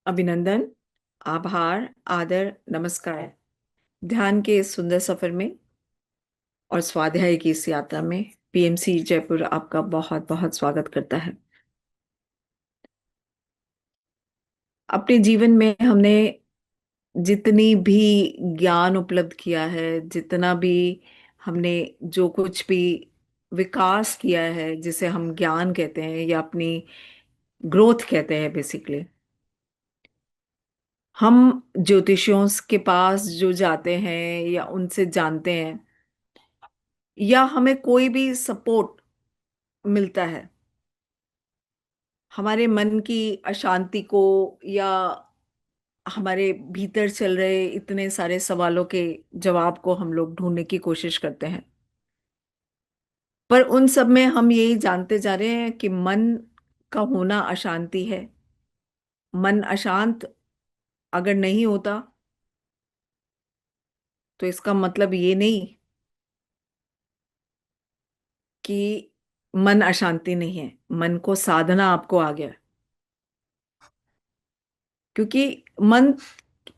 अभिनंदन, आभार, आदर, नमस्कार। ध्यान के इस सुंदर सफर में और स्वाध्याय की इस यात्रा में पीएमसी जयपुर आपका बहुत बहुत स्वागत करता है। अपने जीवन में हमने जितनी भी ज्ञान उपलब्ध किया है, जितना भी हमने जो कुछ भी विकास किया है, जिसे हम ज्ञान कहते हैं या अपनी ग्रोथ कहते हैं, बेसिकली हम ज्योतिषियों के पास जो जाते हैं या उनसे जानते हैं या हमें कोई भी सपोर्ट मिलता है हमारे मन की अशांति को या हमारे भीतर चल रहे इतने सारे सवालों के जवाब को हम लोग ढूंढने की कोशिश करते हैं। पर उन सब में हम यही जानते जा रहे हैं कि मन का होना अशांति है। मन अशांत अगर नहीं होता तो इसका मतलब ये नहीं कि मन अशांति नहीं है। मन को साधना आपको आ गया, क्योंकि मन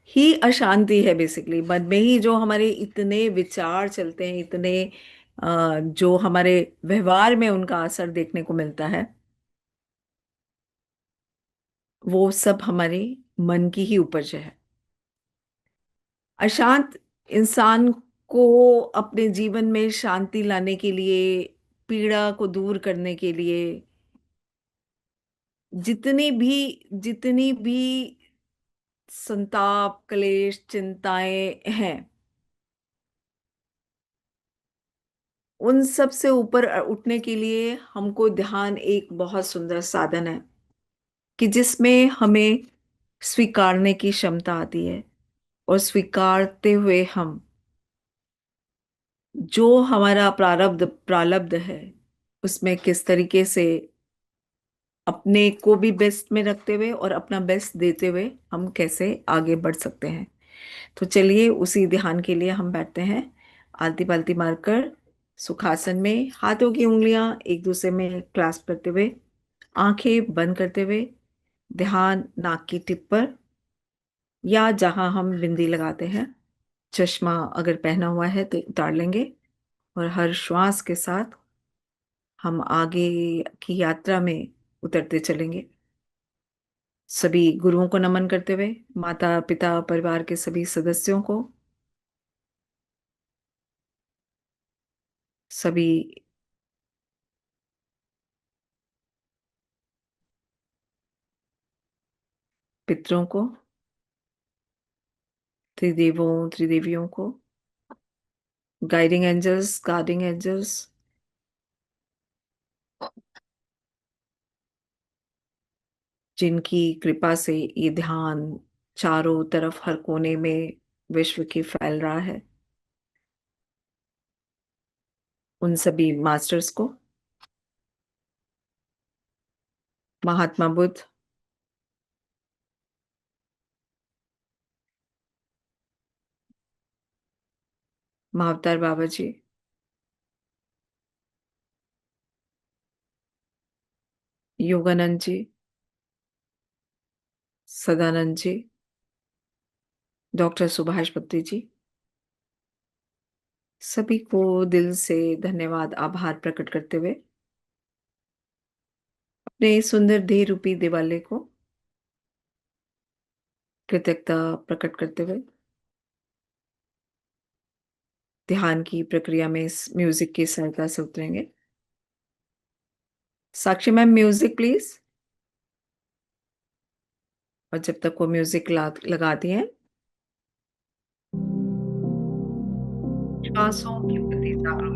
ही अशांति है। बेसिकली मन में ही जो हमारे इतने विचार चलते हैं, इतने जो हमारे व्यवहार में उनका असर देखने को मिलता है, वो सब हमारे मन की ही उपज है। अशांत इंसान को अपने जीवन में शांति लाने के लिए, पीड़ा को दूर करने के लिए जितनी भी संताप, क्लेश, चिंताएं हैं, उन सब से ऊपर उठने के लिए हमको ध्यान एक बहुत सुंदर साधन है कि जिसमें हमें स्वीकारने की क्षमता आती है। और स्वीकारते हुए हम जो हमारा प्रारब्ध प्रारब्ध है उसमें किस तरीके से अपने को भी बेस्ट में रखते हुए और अपना बेस्ट देते हुए हम कैसे आगे बढ़ सकते हैं। तो चलिए उसी ध्यान के लिए हम बैठते हैं, आलती पालती मारकर सुखासन में, हाथों की उंगलियां एक दूसरे में क्लास्प करते हुए, आंखें बंद करते हुए, ध्यान नाक की टिप पर या जहां हम बिंदी लगाते हैं। चश्मा अगर पहना हुआ है तो उतार लेंगे और हर श्वास के साथ हम आगे की यात्रा में उतरते चलेंगे। सभी गुरुओं को नमन करते हुए, माता पिता परिवार के सभी सदस्यों को, सभी पितरों को, त्रिदेवों त्रिदेवियों को, गाइडिंग एंजल्स, गार्डिंग एंजल्स, जिनकी कृपा से ये ध्यान चारों तरफ हर कोने में विश्व की फैल रहा है, उन सभी मास्टर्स को, महात्मा बुद्ध, महाअवतार बाबा जी, योगानंद जी, सदानंद जी, डॉक्टर सुभाष पत्री जी, सभी को दिल से धन्यवाद, आभार प्रकट करते हुए अपने इस सुंदर देह रूपी दिवाले को कृतज्ञता प्रकट करते हुए ध्यान की प्रक्रिया में इस म्यूजिक की सहायता से उतरेंगे। साक्षी मैम, म्यूजिक प्लीज। और जब तक वो म्यूजिक लगाती हैं, श्वासों की गति चालू।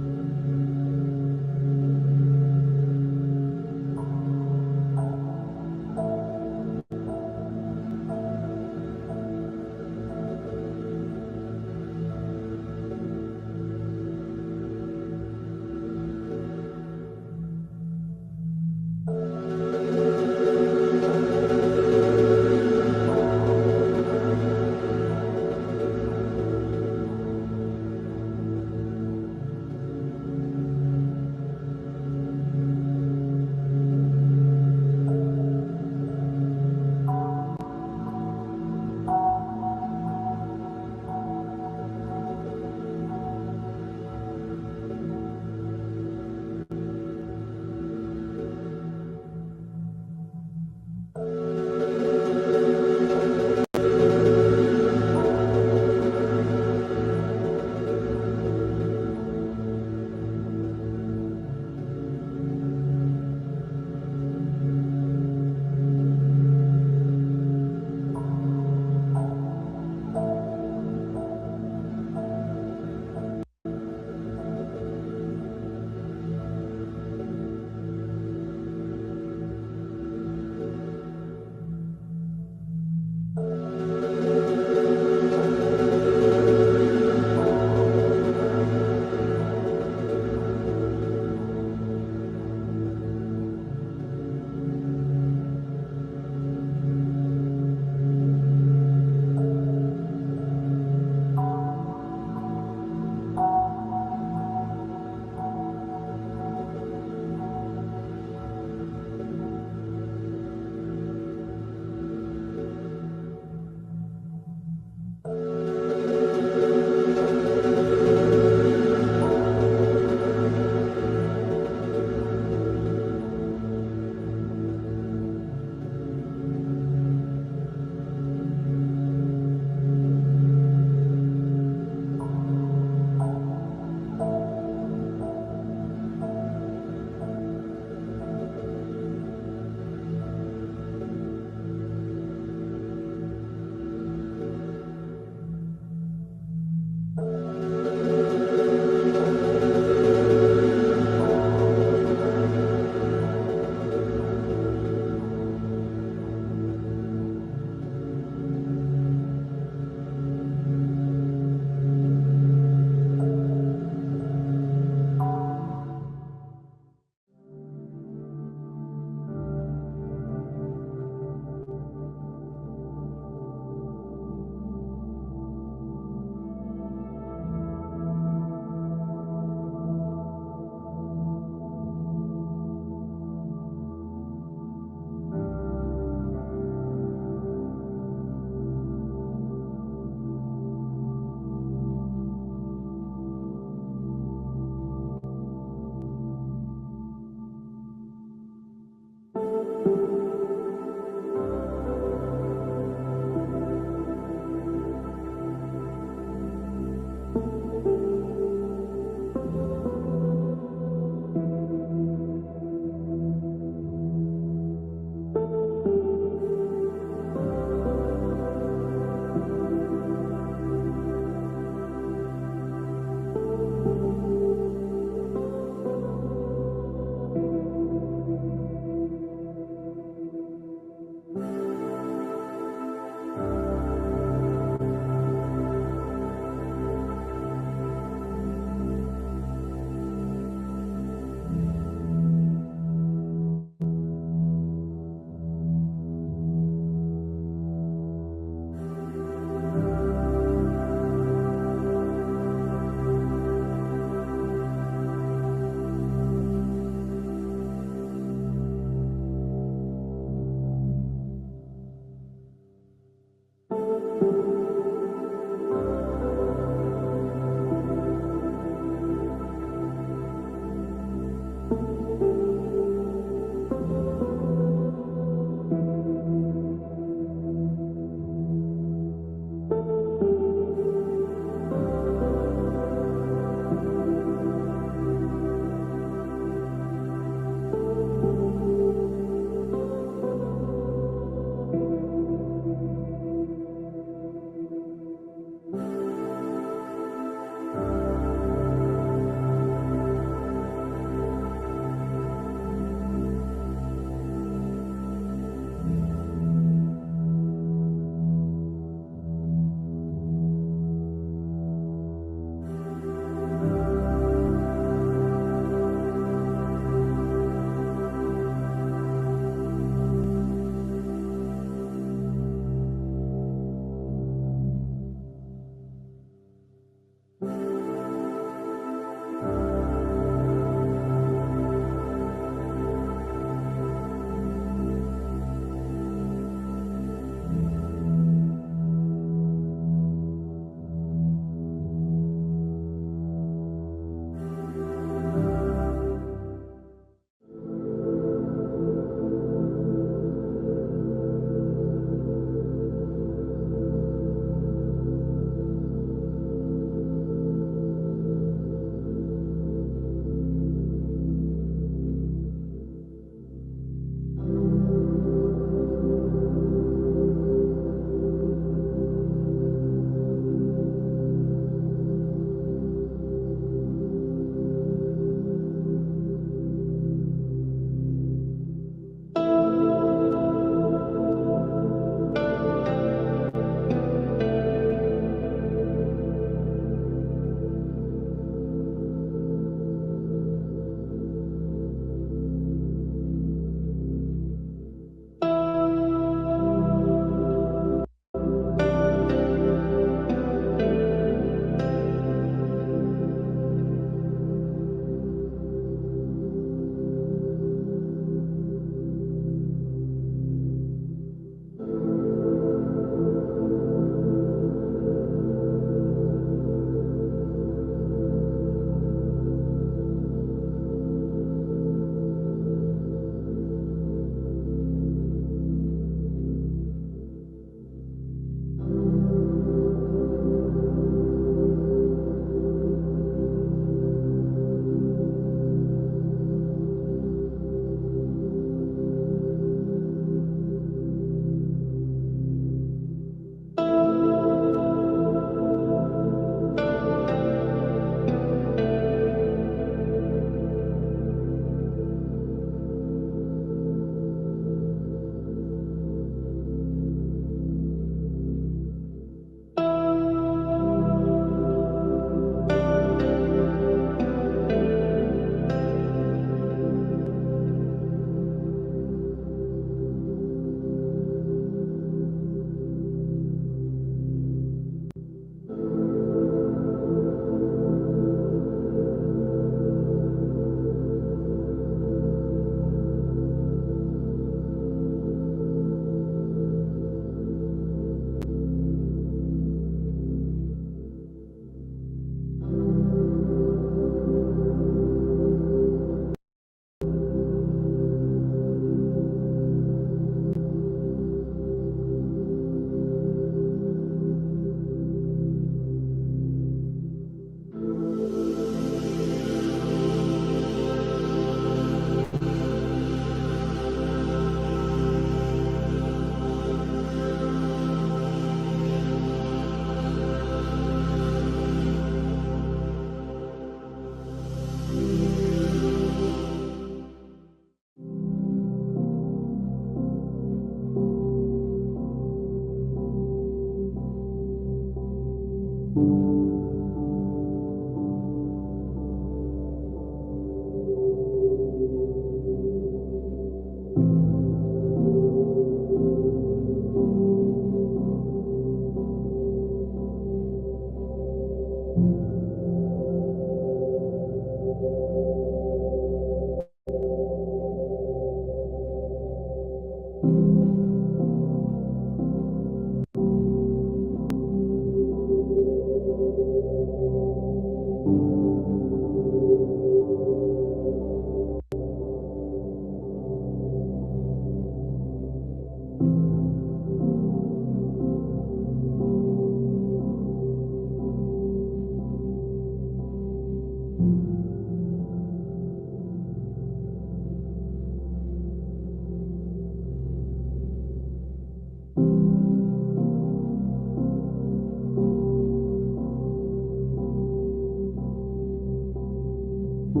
ये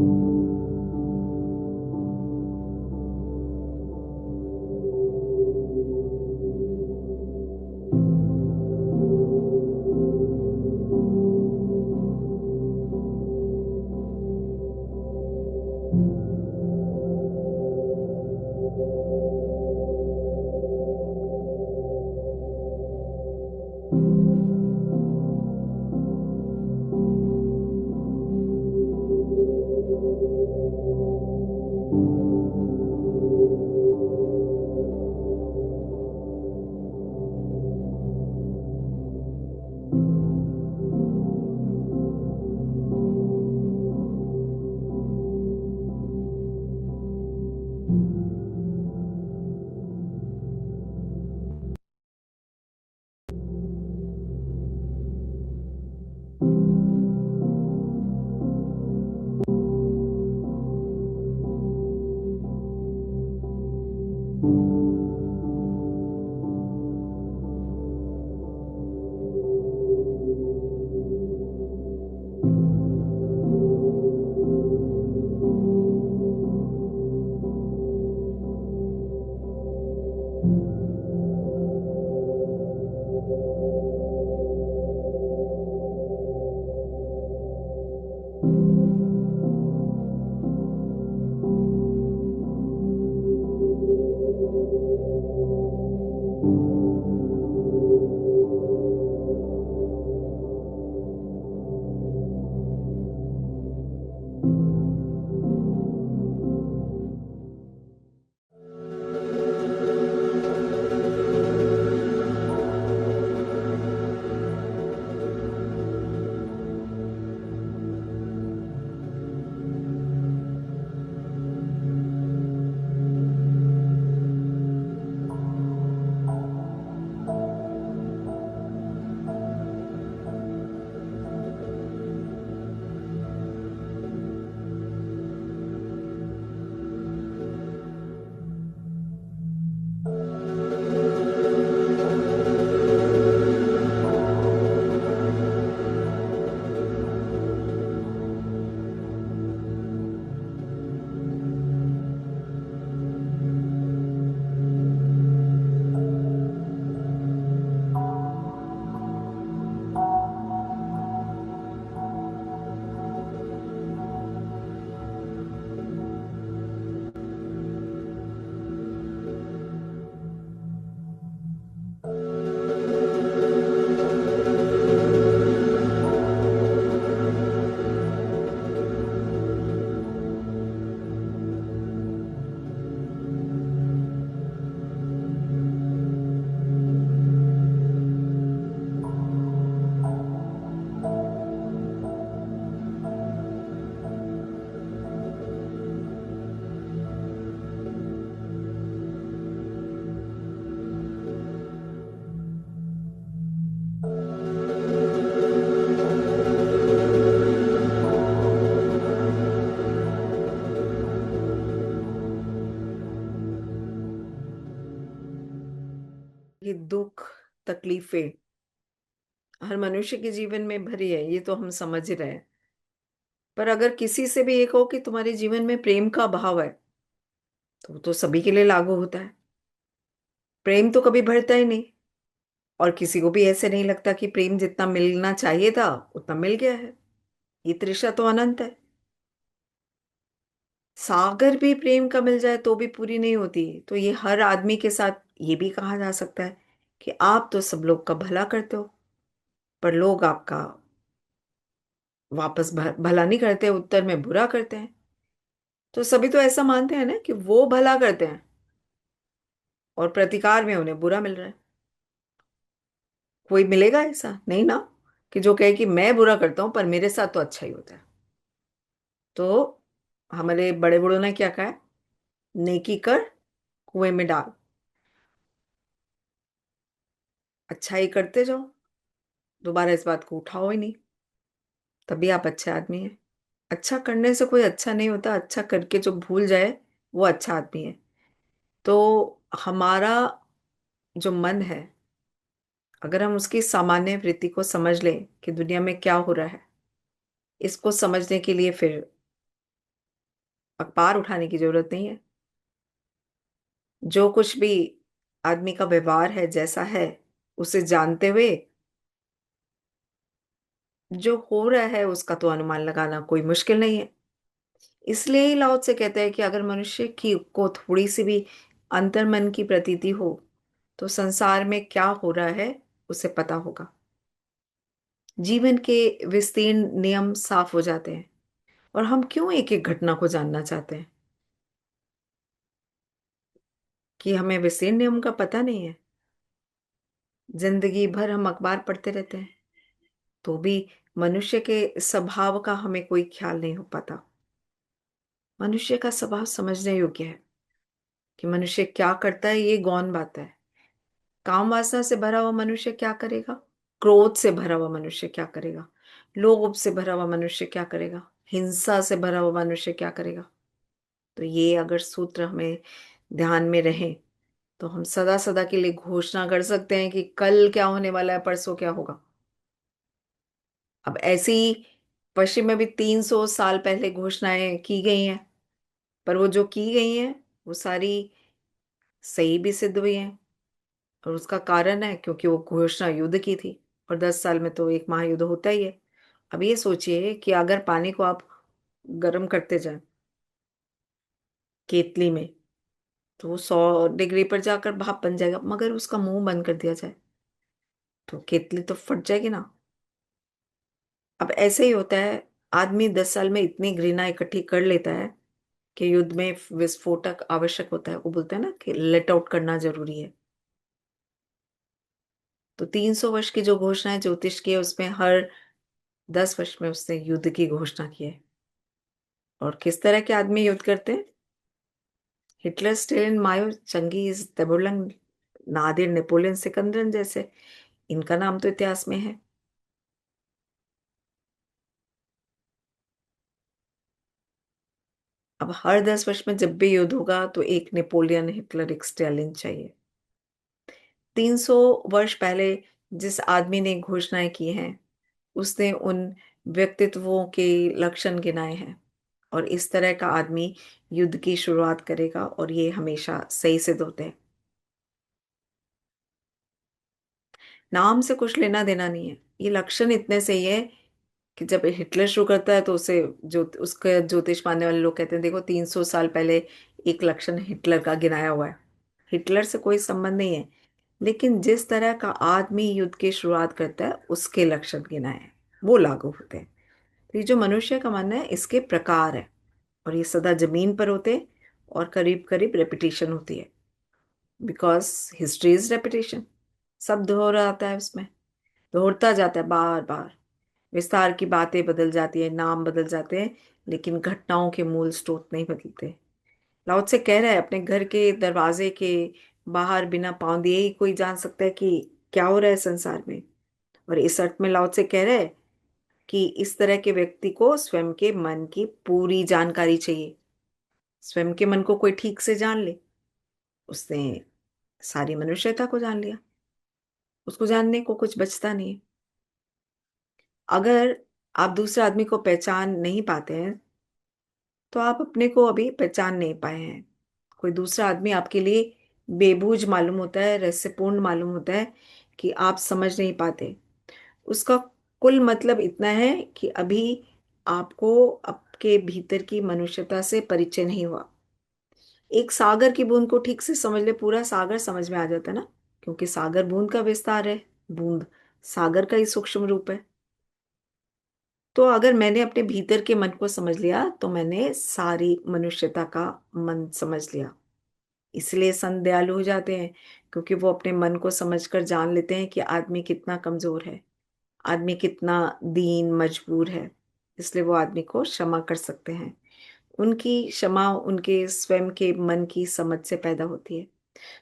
दुख, तकलीफें हर मनुष्य के जीवन में भरी है, ये तो हम समझ ही रहे हैं। पर अगर किसी से भी एक हो कि तुम्हारे जीवन में प्रेम का अभाव है, तो वो तो सभी के लिए लागू होता है। प्रेम तो कभी बढ़ता ही नहीं, और किसी को भी ऐसे नहीं लगता कि प्रेम जितना मिलना चाहिए था उतना मिल गया है। ये तृषा तो अनंत है। सागर भी प्रेम का मिल जाए तो भी पूरी नहीं होती। तो ये हर आदमी के साथ ये भी कहा जा सकता है कि आप तो सब लोग का भला करते हो, पर लोग आपका वापस भला नहीं करते, उत्तर में बुरा करते हैं। तो सभी तो ऐसा मानते हैं ना कि वो भला करते हैं और प्रतिकार में उन्हें बुरा मिल रहा है। कोई मिलेगा ऐसा नहीं ना, कि जो कहे कि मैं बुरा करता हूं पर मेरे साथ तो अच्छा ही होता है। तो हमारे बड़े बूढ़ों ने क्या कहा है? नेकी कर, कुएं में डाल। अच्छा ही करते जाओ, दोबारा इस बात को उठाओ ही नहीं, तभी आप अच्छे आदमी हैं। अच्छा करने से कोई अच्छा नहीं होता, अच्छा करके जो भूल जाए वो अच्छा आदमी है। तो हमारा जो मन है, अगर हम उसकी सामान्य वृत्ति को समझ लें कि दुनिया में क्या हो रहा है, इसको समझने के लिए फिर अखबार उठाने की जरूरत नहीं है। जो कुछ भी आदमी का व्यवहार है जैसा है, उसे जानते हुए जो हो रहा है उसका तो अनुमान लगाना कोई मुश्किल नहीं है। इसलिए ही लाओ से कहते हैं कि अगर मनुष्य की को थोड़ी सी भी अंतर्मन की प्रतीति हो तो संसार में क्या हो रहा है उसे पता होगा। जीवन के विस्तीर्ण नियम साफ हो जाते हैं। और हम क्यों एक एक घटना को जानना चाहते हैं? कि हमें विस्तीर्ण नियम का पता नहीं है। जिंदगी भर हम अखबार पढ़ते रहते हैं तो भी मनुष्य के स्वभाव का हमें कोई ख्याल नहीं हो पाता। मनुष्य का स्वभाव समझने योग्य है कि मनुष्य क्या करता है, ये गौण बात है। काम वासना से भरा हुआ मनुष्य क्या करेगा? क्रोध से भरा हुआ मनुष्य क्या करेगा? लोभ से भरा हुआ मनुष्य क्या करेगा? हिंसा से भरा हुआ मनुष्य क्या करेगा? तो ये अगर सूत्र हमें ध्यान में रहे तो हम सदा सदा के लिए घोषणा कर सकते हैं कि कल क्या होने वाला है, परसों क्या होगा। अब ऐसी पश्चिम में भी 300 साल पहले घोषणाएं की गई हैं, पर वो जो की गई हैं वो सारी सही भी सिद्ध हुई हैं। और उसका कारण है क्योंकि वो घोषणा युद्ध की थी। और 10 साल में तो एक महायुद्ध होता ही है। अब ये सोचिए कि अगर पानी को आप गर्म करते जाएं केतली में तो वो 100 डिग्री पर जाकर भाप बन जाएगा, मगर उसका मुंह बंद कर दिया जाए तो केतली तो फट जाएगी ना। अब ऐसे ही होता है। आदमी 10 साल में इतनी घृणा इकट्ठी कर लेता है कि युद्ध में विस्फोटक आवश्यक होता है। वो बोलते हैं ना कि लेट आउट करना जरूरी है। तो 300 वर्ष की जो घोषणा है ज्योतिष की है उसमें हर 10 वर्ष में उसने युद्ध की घोषणा की है। और किस तरह के आदमी युद्ध करते हैं? हिटलर, स्टेलिन, माओ, चंगेज, तबुर्लंग, नादिर, नेपोलियन, सिकंदर जैसे। इनका नाम तो इतिहास में है। अब हर 10 वर्ष में जब भी युद्ध होगा तो एक नेपोलियन, हिटलर, एक स्टेलिन चाहिए। 300 वर्ष पहले जिस आदमी ने घोषणाएं की हैं उसने उन व्यक्तित्वों के लक्षण गिनाए हैं। और इस तरह का आदमी युद्ध की शुरुआत करेगा और ये हमेशा सही सिद्ध होते हैं। नाम से कुछ लेना देना नहीं है। ये लक्षण इतने सही है कि जब हिटलर शुरू करता है तो उसे जो उसके ज्योतिष मानने वाले लोग कहते हैं देखो 300 साल पहले एक लक्षण हिटलर का गिनाया हुआ है। हिटलर से कोई संबंध नहीं है, लेकिन जिस तरह का आदमी युद्ध की शुरुआत करता है उसके लक्षण गिनाए हैं, वो लागू होते हैं। तो ये जो मनुष्य का मन है इसके प्रकार है। और ये सदा जमीन पर होते हैं और करीब करीब रेपिटेशन होती है। Because history is repetition. सब दोहराता है उसमें, दोहरता जाता है बार बार। विस्तार की बातें बदल जाती है, नाम बदल जाते हैं, लेकिन घटनाओं के मूल स्रोत नहीं बदलते। लाओ त्से कह रहा है अपने घर के दरवाजे के बाहर बिना पाँव दिए ही कोई जान सकता है कि क्या हो रहा है संसार में। और इस अर्थ में लाओ त्से कह रहा है कि इस तरह के व्यक्ति को स्वयं के मन की पूरी जानकारी चाहिए। स्वयं के मन को कोई ठीक से जान ले, उसने सारी मनुष्यता को जान लिया। उसको जानने को कुछ बचता नहीं है। अगर आप दूसरे आदमी को पहचान नहीं पाते हैं तो आप अपने को अभी पहचान नहीं पाए हैं। कोई दूसरा आदमी आपके लिए बेबूझ मालूम होता है, रहस्यपूर्ण मालूम होता है कि आप समझ नहीं पाते। उसका कुल मतलब इतना है कि अभी आपको आपके भीतर की मनुष्यता से परिचय नहीं हुआ। एक सागर की बूंद को ठीक से समझ ले, पूरा सागर समझ में आ जाता है ना, क्योंकि सागर बूंद का विस्तार है। बूंद सागर का ही सूक्ष्म रूप है। तो अगर मैंने अपने भीतर के मन को समझ लिया तो मैंने सारी मनुष्यता का मन समझ लिया। इसलिए संत दयालु हो जाते हैं, क्योंकि वो अपने मन को समझकर जान लेते हैं कि आदमी कितना कमजोर है, आदमी कितना दीन मजबूर है। इसलिए वो आदमी को क्षमा कर सकते हैं। उनकी क्षमा उनके स्वयं के मन की समझ से पैदा होती है।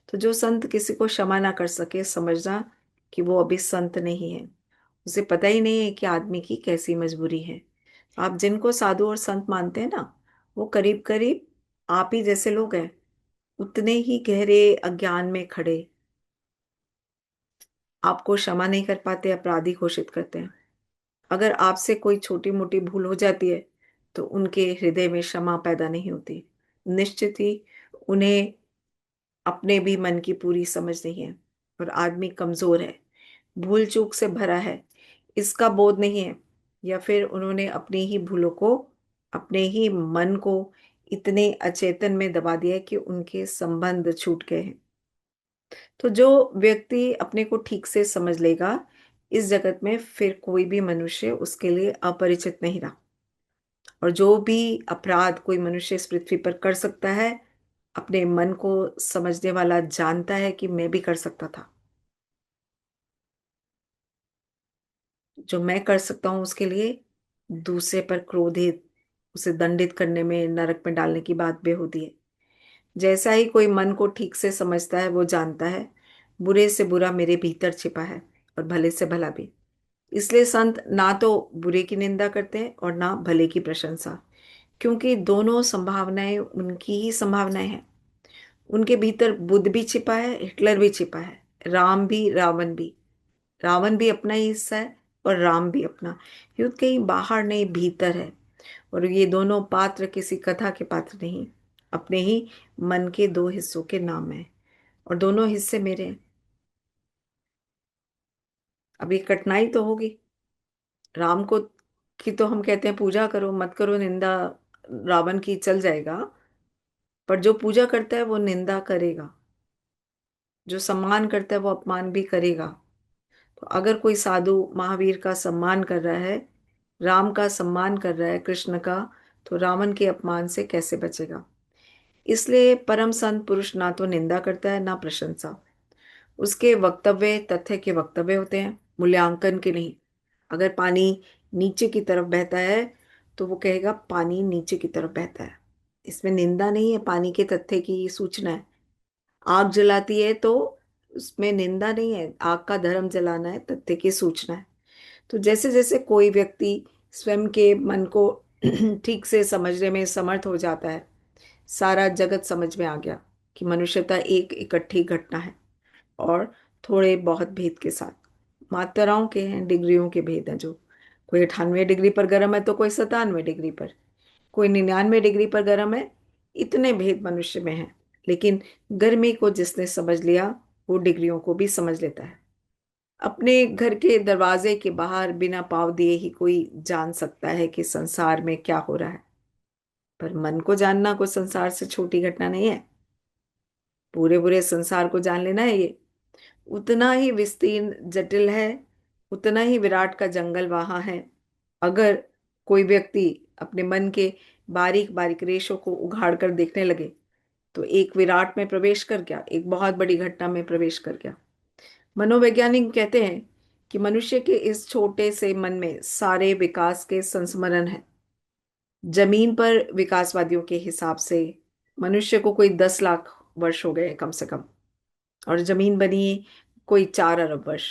तो जो संत किसी को क्षमा ना कर सके, समझना कि वो अभी संत नहीं है। उसे पता ही नहीं है कि आदमी की कैसी मजबूरी है। तो आप जिनको साधु और संत मानते हैं ना, वो करीब करीब आप ही जैसे लोग हैं, उतने ही गहरे अज्ञान में खड़े। आपको क्षमा नहीं कर पाते, अपराधी घोषित करते हैं। अगर आपसे कोई छोटी मोटी भूल हो जाती है तो उनके हृदय में क्षमा पैदा नहीं होती। निश्चित ही उन्हें अपने भी मन की पूरी समझ नहीं है, और आदमी कमजोर है, भूल चूक से भरा है, इसका बोध नहीं है, या फिर उन्होंने अपनी ही भूलों को, अपने ही मन को इतने अचेतन में दबा दिया है कि उनके संबंध छूट गए हैं। तो जो व्यक्ति अपने को ठीक से समझ लेगा, इस जगत में फिर कोई भी मनुष्य उसके लिए अपरिचित नहीं रहा। और जो भी अपराध कोई मनुष्य इस पृथ्वी पर कर सकता है, अपने मन को समझने वाला जानता है कि मैं भी कर सकता था। जो मैं कर सकता हूं उसके लिए दूसरे पर क्रोधित, उसे दंडित करने में, नरक में डालने की बात बेहूदी है। जैसा ही कोई मन को ठीक से समझता है, वो जानता है बुरे से बुरा मेरे भीतर छिपा है, और भले से भला भी। इसलिए संत ना तो बुरे की निंदा करते हैं और ना भले की प्रशंसा, क्योंकि दोनों संभावनाएं उनकी ही संभावनाएं हैं। उनके भीतर बुद्ध भी छिपा है, हिटलर भी छिपा है, राम भी, रावण भी। रावण भी अपना ही हिस्सा है और राम भी अपना। युद्ध कहीं बाहर नहीं, भीतर है। और ये दोनों पात्र किसी कथा के पात्र नहीं, अपने ही मन के दो हिस्सों के नाम है, और दोनों हिस्से मेरे हैं। अब ये कठिनाई तो होगी। राम को की तो हम कहते हैं पूजा करो मत करो निंदा, रावण की चल जाएगा। पर जो पूजा करता है वो निंदा करेगा, जो सम्मान करता है वो अपमान भी करेगा। तो अगर कोई साधु महावीर का सम्मान कर रहा है, राम का सम्मान कर रहा है, कृष्ण का, तो रावण के अपमान से कैसे बचेगा? इसलिए परम संत पुरुष ना तो निंदा करता है ना प्रशंसा। उसके वक्तव्य तथ्य के वक्तव्य होते हैं, मूल्यांकन के नहीं। अगर पानी नीचे की तरफ बहता है तो वो कहेगा पानी नीचे की तरफ बहता है। इसमें निंदा नहीं है, पानी के तथ्य की सूचना है। आग जलाती है तो उसमें निंदा नहीं है, आग का धर्म जलाना है, तथ्य की सूचना है। तो जैसे जैसे कोई व्यक्ति स्वयं के मन को ठीक से समझने में समर्थ हो जाता है, सारा जगत समझ में आ गया कि मनुष्यता एक इकट्ठी घटना है, और थोड़े बहुत भेद के साथ, मात्राओं के हैं, डिग्रियों के भेद हैं। जो कोई 98 डिग्री पर गर्म है तो कोई 97 डिग्री पर, कोई 99 डिग्री पर गर्म है। इतने भेद मनुष्य में हैं। लेकिन गर्मी को जिसने समझ लिया, वो डिग्रियों को भी समझ लेता है। अपने घर के दरवाजे के बाहर बिना पाँव दिए ही कोई जान सकता है कि संसार में क्या हो रहा है। पर मन को जानना कोई संसार से छोटी घटना नहीं है। पूरे पूरे संसार को जान लेना है, ये उतना ही विस्तीर्ण जटिल है, उतना ही विराट का जंगल वहां है। अगर कोई व्यक्ति अपने मन के बारीक बारीक रेशों को उघाड़ कर देखने लगे, तो एक विराट में प्रवेश कर गया, एक बहुत बड़ी घटना में प्रवेश कर गया। मनोवैज्ञानिक कहते हैं कि मनुष्य के इस छोटे से मन में सारे विकास के संस्मरण है। जमीन पर विकासवादियों के हिसाब से मनुष्य को कोई 10 लाख वर्ष हो गए कम से कम, और जमीन बनी कोई 4 अरब वर्ष।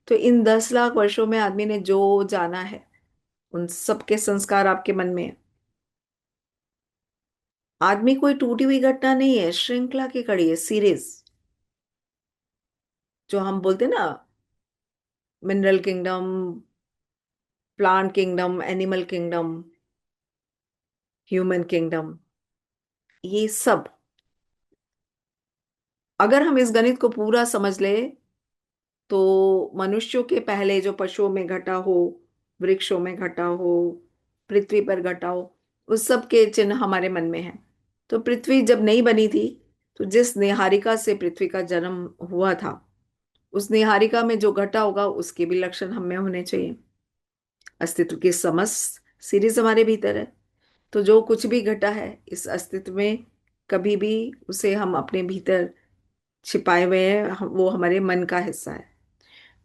तो इन 10 लाख वर्षों में आदमी ने जो जाना है, उन सबके संस्कार आपके मन में है। आदमी कोई टूटी हुई घटना नहीं है, श्रृंखला की कड़ी है, सीरीज। जो हम बोलते हैं ना, mineral kingdom, plant kingdom, animal kingdom, human kingdom, ये सब अगर हम इस गणित को पूरा समझ ले, तो मनुष्यों के पहले जो पशुओं में घटा हो, वृक्षों में घटा हो, पृथ्वी पर घटा हो, उस सब के चिन्ह हमारे मन में है। तो पृथ्वी जब नहीं बनी थी, तो जिस निहारिका से पृथ्वी का जन्म हुआ था, उस निहारिका में जो घटा होगा उसके भी लक्षण हम में होने चाहिए। अस्तित्व की समस्त सीरीज हमारे भीतर है। तो जो कुछ भी घटा है इस अस्तित्व में, कभी भी उसे हम अपने भीतर छिपाए हुए हैं, वो हमारे मन का हिस्सा है।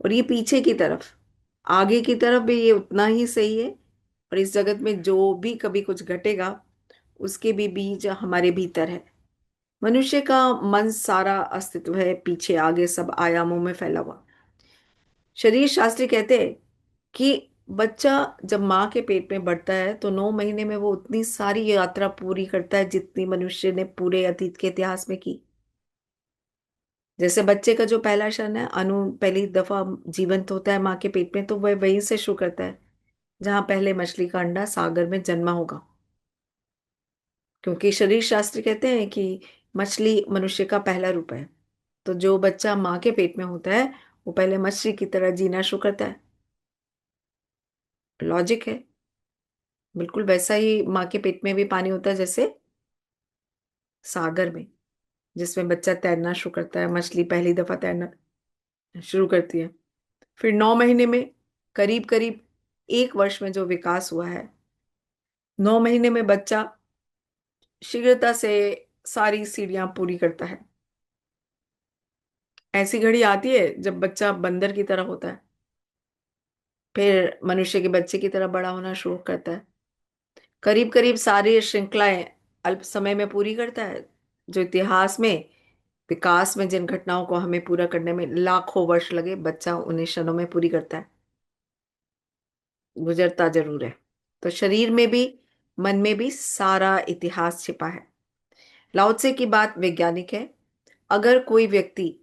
और ये पीछे की तरफ, आगे की तरफ भी ये उतना ही सही है। और इस जगत में जो भी कभी कुछ घटेगा, उसके भी बीज हमारे भीतर है। मनुष्य का मन सारा अस्तित्व है पीछे आगे सब आयामों में फैला हुआ। शरीर शास्त्री कहते हैं कि बच्चा जब माँ के पेट में बढ़ता है, तो 9 महीने में वो उतनी सारी यात्रा पूरी करता है जितनी मनुष्य ने पूरे अतीत के इतिहास में की। जैसे बच्चे का जो पहला क्षण है, अनु पहली दफा जीवंत होता है माँ के पेट में, तो वह वहीं से शुरू करता है। जहां पहले मछली का अंडा सागर में जन्मा होगा। क्योंकि शरीर शास्त्र कहते हैं कि मछली मनुष्य का पहला रूप है। तो जो बच्चा माँ के पेट में होता है वो पहले मछली की तरह जीना शुरू करता है। लॉजिक है। बिल्कुल वैसा ही माँ के पेट में भी पानी होता है जैसे सागर में, जिसमें बच्चा तैरना शुरू करता है, मछली पहली दफा तैरना शुरू करती है। फिर 9 महीने में, करीब करीब 1 वर्ष में जो विकास हुआ है, 9 महीने में बच्चा शीघ्रता से सारी सीढ़ियां पूरी करता है। ऐसी घड़ी आती है जब बच्चा बंदर की तरह होता है, फिर मनुष्य के बच्चे की तरह बड़ा होना शुरू करता है। करीब करीब सारी श्रृंखलाएं अल्प समय में पूरी करता है। जो इतिहास में विकास में जिन घटनाओं को हमें पूरा करने में लाखों वर्ष लगे, बच्चा उन्हें क्षणों में पूरी करता है। गुजरता जरूर है। तो शरीर में भी, मन में भी सारा इतिहास छिपा है। लाओ त्से की बात वैज्ञानिक है। अगर कोई व्यक्ति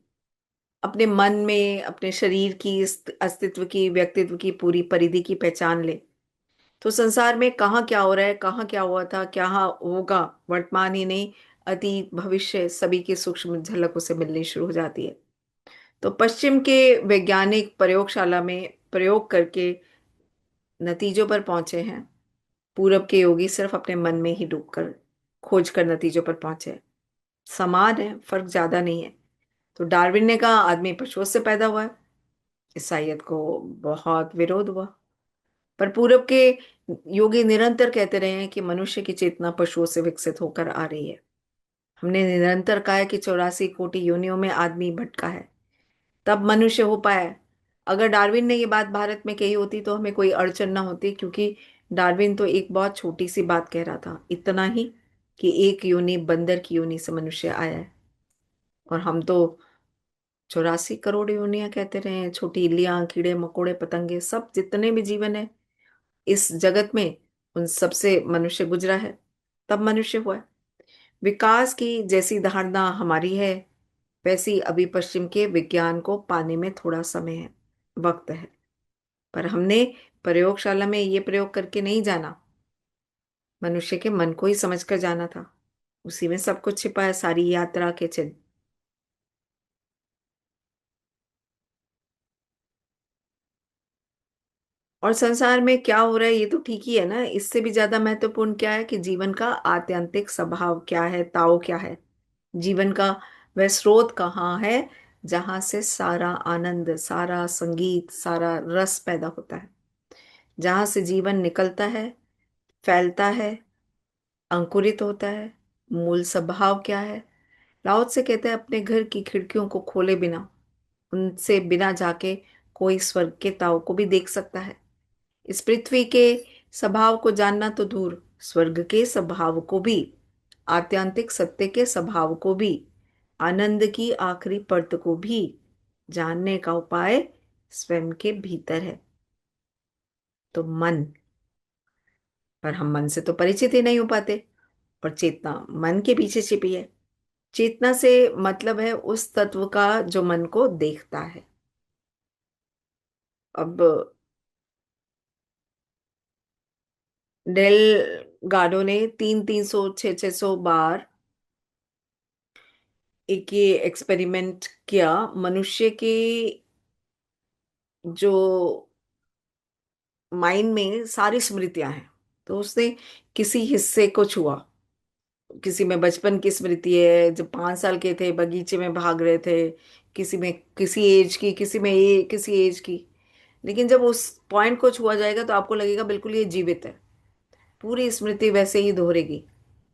अपने मन में अपने शरीर की, इस अस्तित्व की, व्यक्तित्व की पूरी परिधि की पहचान ले, तो संसार में कहाँ क्या हो रहा है, कहाँ क्या हुआ था, क्या होगा, वर्तमान ही नहीं अतीत भविष्य सभी की सूक्ष्म झलक उसे मिलनी शुरू हो जाती है। तो पश्चिम के वैज्ञानिक प्रयोगशाला में प्रयोग करके नतीजों पर पहुंचे हैं। पूरब के योगी सिर्फ अपने मन में ही डूबकर खोज कर नतीजों पर पहुंचे। समान है, फर्क ज्यादा नहीं है। तो डार्विन ने कहा आदमी पशुओं से पैदा हुआ है। ईसाइयत को बहुत विरोध हुआ। पर पूरब के योगी निरंतर कहते रहे हैं कि मनुष्य की चेतना पशुओं से विकसित होकर आ रही है। हमने निरंतर कहा है कि 84 कोटि योनियों में आदमी भटका है, तब मनुष्य हो पाया है। अगर डार्विन ने ये बात भारत में कही होती तो हमें कोई अड़चन ना होती, क्योंकि डार्विन तो एक बहुत छोटी सी बात कह रहा था, इतना ही कि एक योनि बंदर की योनि से मनुष्य आया है। और हम तो 84 करोड़ योनियां कहते रहे हैं। छोटी इल्लियां, कीड़े मकोड़े, पतंगे, सब जितने भी जीवन है इस जगत में, उन सबसे मनुष्य गुजरा है, तब मनुष्य हुआ है। विकास की जैसी धारणा हमारी है, वैसी अभी पश्चिम के विज्ञान को पाने में थोड़ा समय है, वक्त है। पर हमने प्रयोगशाला में ये प्रयोग करके नहीं जाना, मनुष्य के मन को ही समझकर जाना था। उसी में सब कुछ छिपा है, सारी यात्रा के चिन्ह। और संसार में क्या हो रहा है ये तो ठीक ही है ना, इससे भी ज्यादा महत्वपूर्ण क्या है कि जीवन का आत्यंतिक स्वभाव क्या है, ताओ क्या है। जीवन का वह स्रोत कहाँ है जहां से सारा आनंद, सारा संगीत, सारा रस पैदा होता है, जहां से जीवन निकलता है, फैलता है, अंकुरित होता है। मूल स्वभाव क्या है। लाओ से कहते हैं अपने घर की खिड़कियों को खोले बिना, उनसे बिना जाके कोई स्वर्ग के ताव को भी देख सकता है। इस पृथ्वी के स्वभाव को जानना तो दूर, स्वर्ग के स्वभाव को भी, आत्यंतिक सत्य के स्वभाव को भी, आनंद की आखिरी परत को भी जानने का उपाय स्वयं के भीतर है। तो मन, पर हम मन से तो परिचित ही नहीं हो पाते। और चेतना मन के पीछे छिपी है। चेतना से मतलब है उस तत्व का जो मन को देखता है। अब डेल गाडो ने 300-300, 600 बार एक ये एक्सपेरिमेंट किया। मनुष्य के जो माइंड में सारी स्मृतियां हैं, तो उसने किसी हिस्से को छुआ। किसी में बचपन की स्मृति है, जब 5 साल के थे बगीचे में भाग रहे थे, किसी में किसी एज की, किसी में किसी एज की। लेकिन जब उस पॉइंट को छुआ जाएगा तो आपको लगेगा बिल्कुल ये जीवित है। पूरी स्मृति वैसे ही दोहरेगी।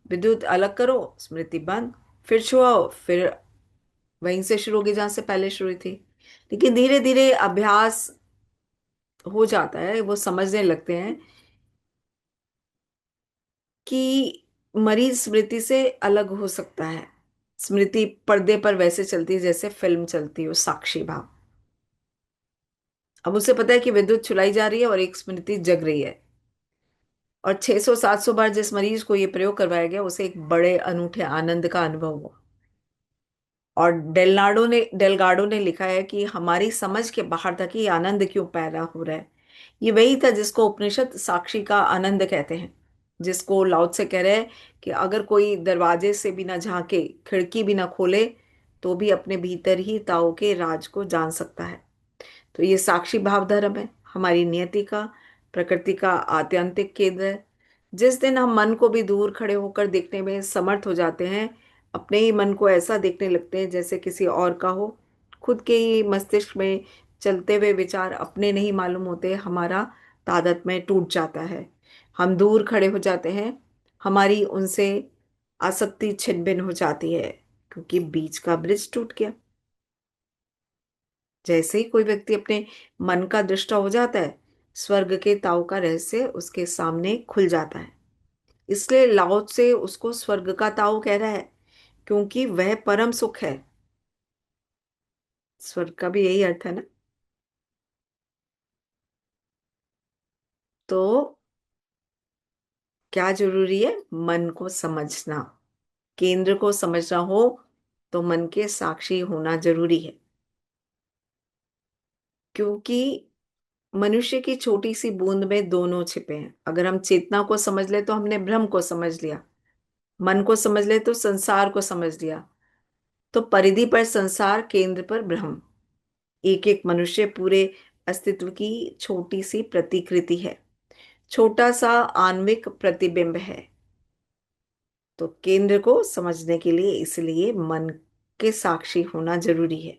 विद्युत अलग करो, स्मृति बंद, फिर छुआओ, फिर वहीं से शुरू होगी जहां से पहले शुरू हुई थी। लेकिन धीरे धीरे अभ्यास हो जाता है, वो समझने लगते हैं कि मरीज स्मृति से अलग हो सकता है। स्मृति पर्दे पर वैसे चलती है जैसे फिल्म चलती हो, साक्षी भाव। अब उसे पता है कि विद्युत चुलाई जा रही है और एक स्मृति जग रही है। और 600-700 बार जिस मरीज को ये प्रयोग करवाया गया उसे एक बड़े अनूठे आनंद का अनुभव हुआ। और डेलगाडो ने लिखा है कि हमारी समझ के बाहर था कि ये आनंद क्यों पैदा हो रहा है। ये वही था जिसको उपनिषद साक्षी का आनंद कहते हैं, जिसको लाओ से कह रहे हैं कि अगर कोई दरवाजे से भी ना झांके, खिड़की भी ना खोले, तो भी अपने भीतर ही ताओ के राज को जान सकता है। तो ये साक्षी भाव धर्म है, हमारी नियति का, प्रकृति का आत्यंतिक केंद्र है। जिस दिन हम मन को भी दूर खड़े होकर देखने में समर्थ हो जाते हैं, अपने ही मन को ऐसा देखने लगते हैं जैसे किसी और का हो, खुद के ही मस्तिष्क में चलते हुए विचार अपने नहीं मालूम होते, हमारा तादात्म्य टूट जाता है, हम दूर खड़े हो जाते हैं, हमारी उनसे आसक्ति छिन भिन हो जाती है, क्योंकि बीच का ब्रिज टूट गया। जैसे ही कोई व्यक्ति अपने मन का दृष्टा हो जाता है, स्वर्ग के ताऊ का रहस्य उसके सामने खुल जाता है। इसलिए लाओ से उसको स्वर्ग का ताऊ कह रहा है, क्योंकि वह परम सुख है। स्वर्ग का भी यही अर्थ है ना। तो क्या जरूरी है? मन को समझना, केंद्र को समझना हो तो मन के साक्षी होना जरूरी है। क्योंकि मनुष्य की छोटी सी बूंद में दोनों छिपे हैं। अगर हम चेतना को समझ ले तो हमने ब्रह्म को समझ लिया, मन को समझ ले तो संसार को समझ लिया। तो परिधि पर संसार, केंद्र पर ब्रह्म, एक एक मनुष्य पूरे अस्तित्व की छोटी सी प्रतिकृति है, छोटा सा आणविक प्रतिबिंब है। तो केंद्र को समझने के लिए इसलिए मन के साक्षी होना जरूरी है,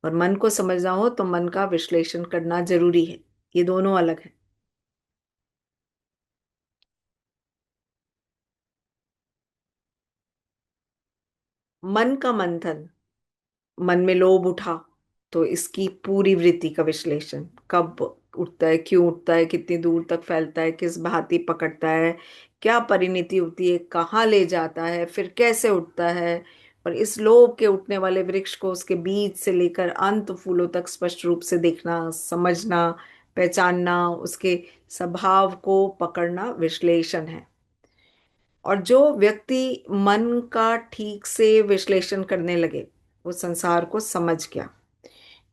और मन को समझना हो तो मन का विश्लेषण करना जरूरी है। ये दोनों अलग है। मन का मंथन, मन में लोभ उठा तो इसकी पूरी वृत्ति का विश्लेषण, कब उठता है, क्यों उठता है, कितनी दूर तक फैलता है, किस भांति पकड़ता है, क्या परिणति होती है, कहाँ ले जाता है, फिर कैसे उठता है। और इस लोभ के उठने वाले वृक्ष को उसके बीज से लेकर अंत फूलों तक स्पष्ट रूप से देखना, समझना, पहचानना, उसके स्वभाव को पकड़ना विश्लेषण है। और जो व्यक्ति मन का ठीक से विश्लेषण करने लगे, वो संसार को समझ गया।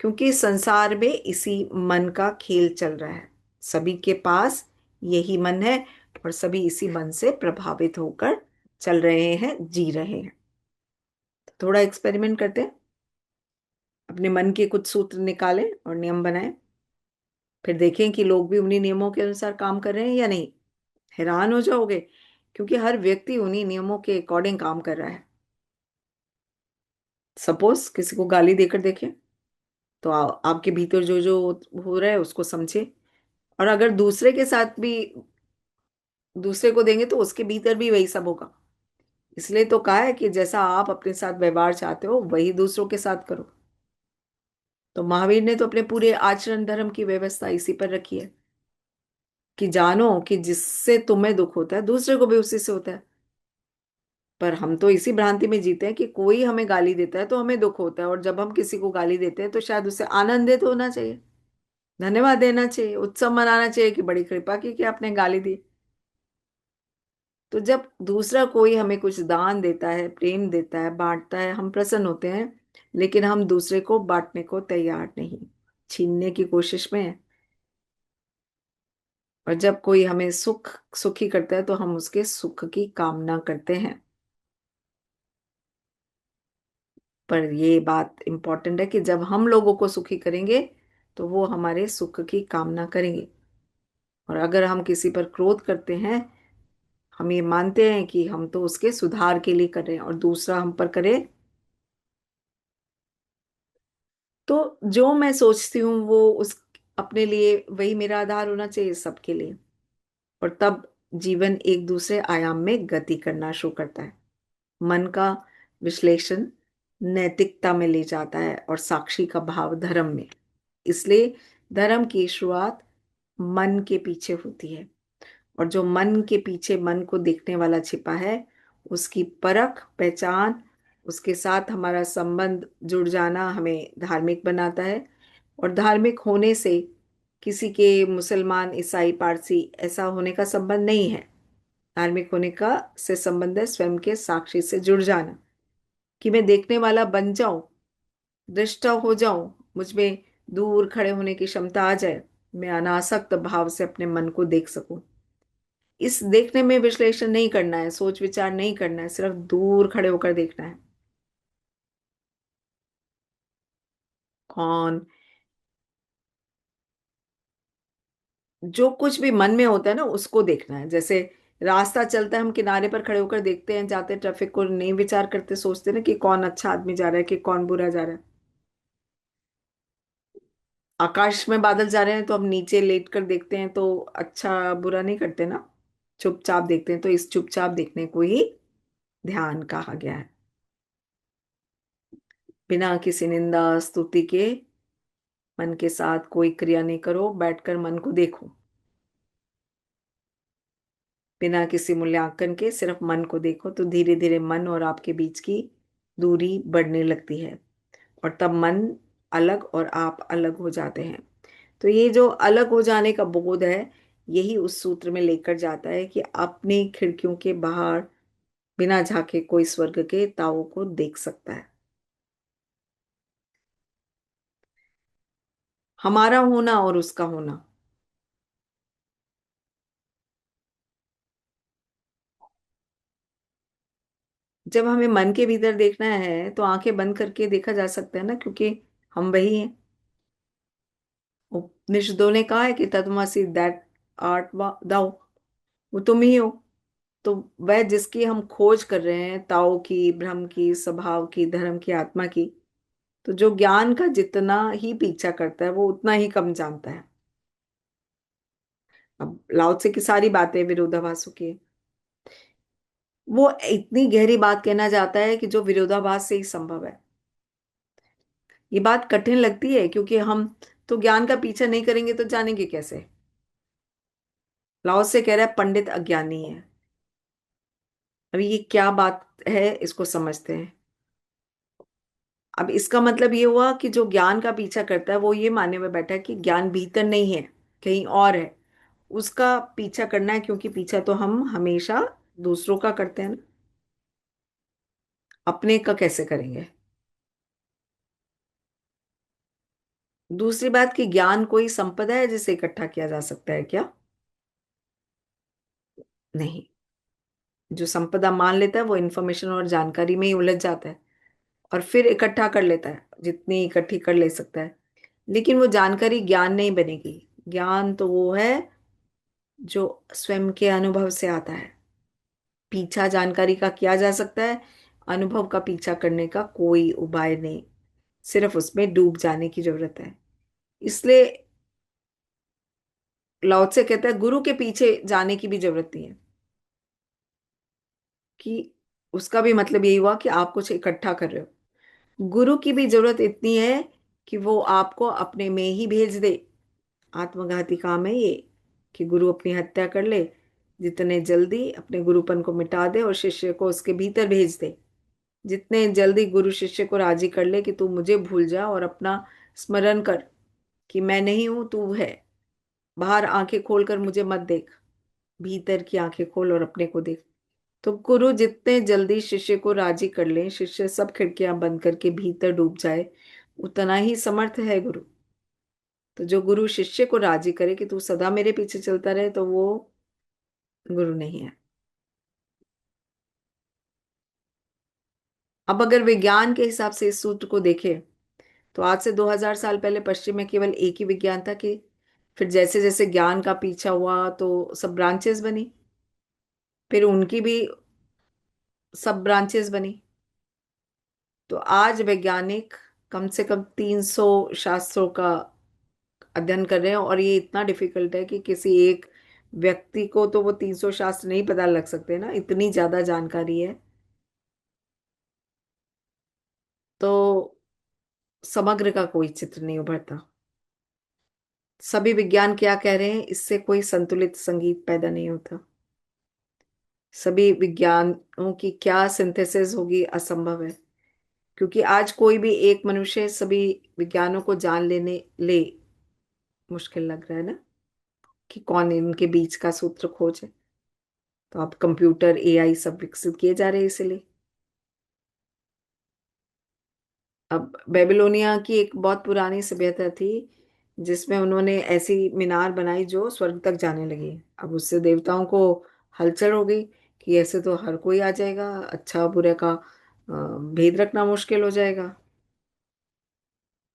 क्योंकि संसार में इसी मन का खेल चल रहा है, सभी के पास यही मन है, और सभी इसी मन से प्रभावित होकर चल रहे हैं, जी रहे हैं। तो थोड़ा एक्सपेरिमेंट करते हैं, अपने मन के कुछ सूत्र निकालें और नियम बनाएं, फिर देखें कि लोग भी उन्हीं नियमों के अनुसार काम कर रहे हैं या नहीं। हैरान हो जाओगे, क्योंकि हर व्यक्ति उन्हीं नियमों के अकॉर्डिंग काम कर रहा है। सपोज किसी को गाली देकर देखें, तो आपके भीतर जो जो हो रहा है उसको समझे, और अगर दूसरे के साथ भी दूसरे को देंगे तो उसके भीतर भी वही सब होगा। इसलिए तो कहा है कि जैसा आप अपने साथ व्यवहार चाहते हो वही दूसरों के साथ करो। तो महावीर ने तो अपने पूरे आचरण धर्म की व्यवस्था इसी पर रखी है, कि जानो कि जिससे तुम्हें दुख होता है दूसरे को भी उसी से होता है। पर हम तो इसी भ्रांति में जीते हैं कि कोई हमें गाली देता है तो हमें दुख होता है, और जब हम किसी को गाली देते हैं तो शायद उससे आनंदित होना चाहिए, धन्यवाद देना चाहिए, उत्सव मनाना चाहिए कि बड़ी कृपा की कि आपने गाली दी। तो जब दूसरा कोई हमें कुछ दान देता है, प्रेम देता है, बांटता है, हम प्रसन्न होते हैं, लेकिन हम दूसरे को बांटने को तैयार नहीं, छीनने की कोशिश में है। और जब कोई हमें सुखी करता है तो हम उसके सुख की कामना करते हैं। पर ये बात इंपॉर्टेंट है कि जब हम लोगों को सुखी करेंगे तो वो हमारे सुख की कामना करेंगे। और अगर हम किसी पर क्रोध करते हैं, हम ये मानते हैं कि हम तो उसके सुधार के लिए कर रहे हैं, और दूसरा हम पर करे, तो जो मैं सोचती हूँ वो उस अपने लिए वही मेरा आधार होना चाहिए सबके लिए। और तब जीवन एक दूसरे आयाम में गति करना शुरू करता है। मन का विश्लेषण नैतिकता में ले जाता है, और साक्षी का भाव धर्म में। इसलिए धर्म की शुरुआत मन के पीछे होती है, और जो मन के पीछे मन को देखने वाला छिपा है, उसकी परख, पहचान, उसके साथ हमारा संबंध जुड़ जाना हमें धार्मिक बनाता है। और धार्मिक होने से किसी के मुसलमान, ईसाई, पारसी ऐसा होने का संबंध नहीं है। धार्मिक होने का से संबंध है स्वयं के साक्षी से जुड़ जाना, कि मैं देखने वाला बन जाऊं, दृष्टा हो जाऊं, मुझ में दूर खड़े होने की क्षमता आ जाए। मैं अनासक्त भाव से अपने मन को देख सकूं। इस देखने में विश्लेषण नहीं करना है, सोच विचार नहीं करना है, सिर्फ दूर खड़े होकर देखना है। कौन? जो कुछ भी मन में होता है ना उसको देखना है। जैसे रास्ता चलता है, हम किनारे पर खड़े होकर देखते हैं, जाते ट्रैफिक को नहीं विचार करते, सोचते ना कि कौन अच्छा आदमी जा रहा है कि कौन बुरा जा रहा है। आकाश में बादल जा रहे हैं तो हम नीचे लेट कर देखते हैं, तो अच्छा बुरा नहीं करते ना, चुपचाप देखते हैं। तो इस चुपचाप देखने को ही ध्यान कहा गया है। बिना किसी निंदा स्तुति के मन के साथ कोई क्रिया नहीं करो, बैठकर मन को देखो। बिना किसी मूल्यांकन के सिर्फ मन को देखो, तो धीरे धीरे मन और आपके बीच की दूरी बढ़ने लगती है, और तब मन अलग और आप अलग हो जाते हैं। तो ये जो अलग हो जाने का बोध है, यही उस सूत्र में लेकर जाता है कि अपनी खिड़कियों के बाहर बिना झांके कोई स्वर्ग के तावों को देख सकता है। हमारा होना और उसका होना। जब हमें मन के भीतर देखना है तो आंखें बंद करके देखा जा सकता है ना, क्योंकि हम वही हैं। उपनिषदों ने कहा है कि तत्वमसि, दैट आर्ट दाओ, वो तुम ही हो। तो वह जिसकी हम खोज कर रहे हैं, ताओ की, ब्रह्म की, स्वभाव की, धर्म की, आत्मा की, तो जो ज्ञान का जितना ही पीछा करता है वो उतना ही कम जानता है। अब लाओ से की सारी बातें विरोधाभासों की है। वो इतनी गहरी बात कहना चाहता है कि जो विरोधाभास से ही संभव है। ये बात कठिन लगती है क्योंकि हम तो ज्ञान का पीछा नहीं करेंगे तो जानेंगे कैसे। लाओ से कह रहा है पंडित अज्ञानी है। अभी ये क्या बात है, इसको समझते हैं। अब इसका मतलब ये हुआ कि जो ज्ञान का पीछा करता है वो ये मानने में बैठा है कि ज्ञान भीतर नहीं है, कहीं और है। उसका पीछा करना है, क्योंकि पीछा तो हम हमेशा दूसरों का करते हैं ना, अपने का कैसे करेंगे। दूसरी बात कि ज्ञान कोई संपदा है जिसे इकट्ठा किया जा सकता है क्या? नहीं। जो संपदा मान लेता है वो इंफॉर्मेशन और जानकारी में ही उलझ जाता है, और फिर इकट्ठा कर लेता है जितनी इकट्ठी कर ले सकता है। लेकिन वो जानकारी ज्ञान नहीं बनेगी। ज्ञान तो वो है जो स्वयं के अनुभव से आता है। पीछा जानकारी का किया जा सकता है, अनुभव का पीछा करने का कोई उपाय नहीं। सिर्फ उसमें डूब जाने की जरूरत है। इसलिए लाओ त्से कहता है गुरु के पीछे जाने की भी जरूरत नहीं है। कि उसका भी मतलब यही हुआ कि आप कुछ इकट्ठा कर रहे हो। गुरु की भी जरूरत इतनी है कि वो आपको अपने में ही भेज दे। आत्मघाती काम है ये, कि गुरु अपनी हत्या कर ले, जितने जल्दी अपने गुरुपन को मिटा दे और शिष्य को उसके भीतर भेज दे। जितने जल्दी गुरु शिष्य को राजी कर ले कि तू मुझे भूल जा और अपना स्मरण कर कि मैं नहीं हूं, तू है। बाहर आंखें खोलकर मुझे मत देख, भीतर की आंखें खोल और अपने को देख। तो गुरु जितने जल्दी शिष्य को राजी कर ले, शिष्य सब खिड़कियां बंद करके भीतर डूब जाए, उतना ही समर्थ है गुरु। तो जो गुरु शिष्य को राजी करे कि तू सदा मेरे पीछे चलता रहे, तो वो गुरु नहीं है। अब अगर विज्ञान के हिसाब से इस सूत्र को देखें, तो आज से 2000 साल पहले पश्चिम में केवल एक ही विज्ञान था। कि फिर जैसे जैसे ज्ञान का पीछा हुआ तो सब ब्रांचेस बनी, फिर उनकी भी सब ब्रांचेस बनी। तो आज वैज्ञानिक कम से कम 300 शास्त्रों का अध्ययन कर रहे हैं, और ये इतना डिफिकल्ट है कि किसी एक व्यक्ति को तो वो 300 शास्त्र नहीं पता लग सकते ना, इतनी ज्यादा जानकारी है। तो समग्र का कोई चित्र नहीं उभरता। सभी विज्ञान क्या कह रहे हैं, इससे कोई संतुलित संगीत पैदा नहीं होता। सभी विज्ञानों की क्या सिंथेसिस होगी, असंभव है। क्योंकि आज कोई भी एक मनुष्य सभी विज्ञानों को जान लेने ले, मुश्किल लग रहा है ना, कि कौन इनके बीच का सूत्र खोजे। तो अब कंप्यूटर, एआई सब विकसित किए जा रहे हैं इसीलिए। अब बेबीलोनिया की एक बहुत पुरानी सभ्यता थी, जिसमें उन्होंने ऐसी मीनार बनाई जो स्वर्ग तक जाने लगी। अब उससे देवताओं को हलचल हो गई कि ऐसे तो हर कोई आ जाएगा, अच्छा बुरे का भेद रखना मुश्किल हो जाएगा।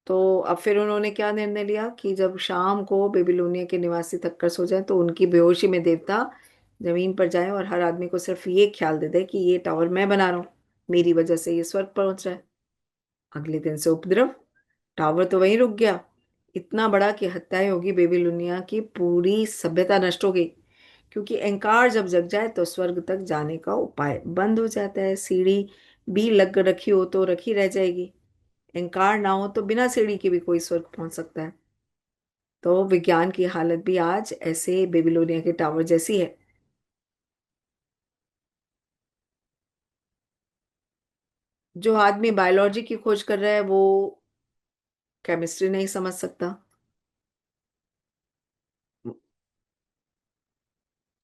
तो अब फिर उन्होंने क्या निर्णय लिया कि जब शाम को बेबीलोनिया के निवासी थक्कर सो जाए तो उनकी बेहोशी में देवता जमीन पर जाए और हर आदमी को सिर्फ ये ख्याल दे दे कि ये टावर मैं बना रहा हूँ, मेरी वजह से ये स्वर्ग पहुंच रहा है। अगले दिन से उपद्रव, टावर तो वहीं रुक गया। इतना बड़ा कि हत्याएं होगी, बेबीलोनिया की पूरी सभ्यता नष्ट हो गई। क्योंकि अहंकार जब जग जाए तो स्वर्ग तक जाने का उपाय बंद हो जाता है। सीढ़ी भी लग रखी हो तो रखी रह जाएगी, अहंकार ना हो तो बिना सीढ़ी के भी कोई स्वर्ग पहुंच सकता है। तो विज्ञान की हालत भी आज ऐसे बेबीलोनिया के टावर जैसी है। जो आदमी बायोलॉजी की खोज कर रहा है वो केमिस्ट्री नहीं समझ सकता,